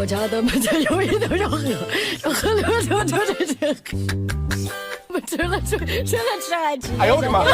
我家的门前有一头小河，河流流着这河。我吃了吃还吃。哎呦我的妈！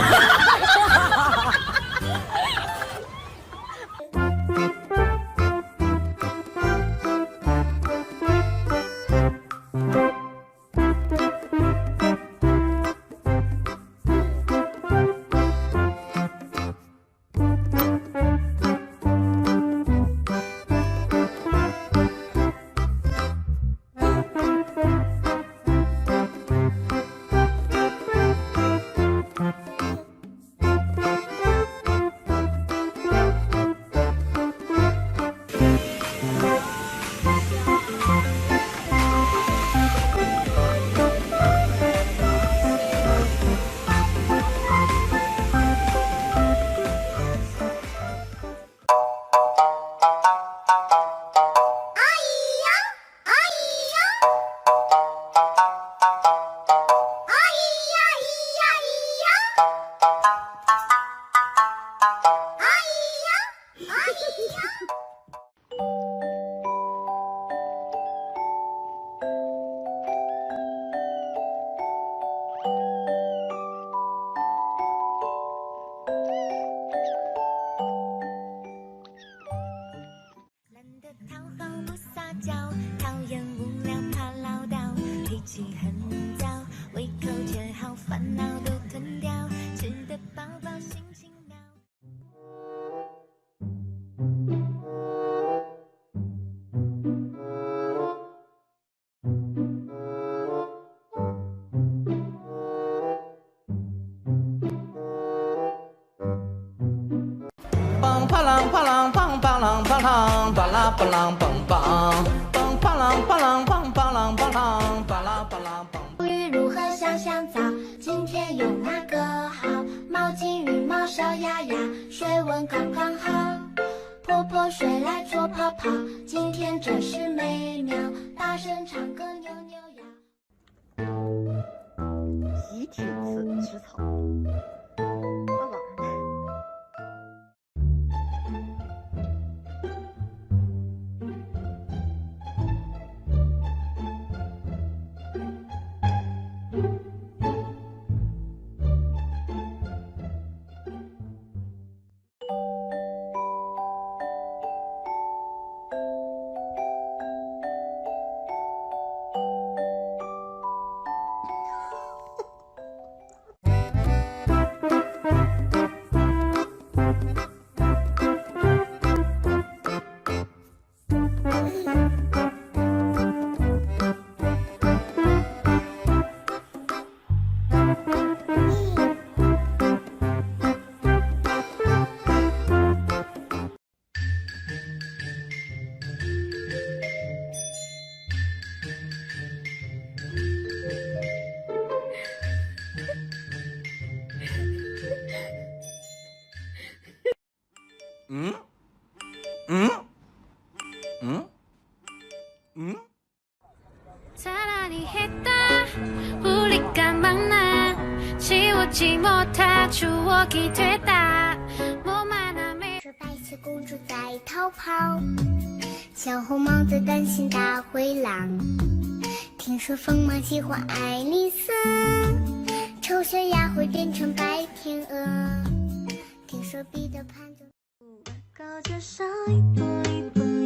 啪啷啪啷梆啪啷啪啷巴拉巴啷梆梆梆啪啷啪啷梆啪啷啪啷巴拉巴啷梆。鱼如何香香皂？今天用哪个好？毛巾羽毛小鸭鸭，水温刚刚好。婆婆睡来做泡泡，今天真是美妙。大声唱歌扭扭腰。集体吃草。是白雪公主在逃跑，小红帽子担心大灰狼。听说疯马喜欢爱丽丝，丑小鸭会变成白天鹅。听说彼得潘就高着手一步一步。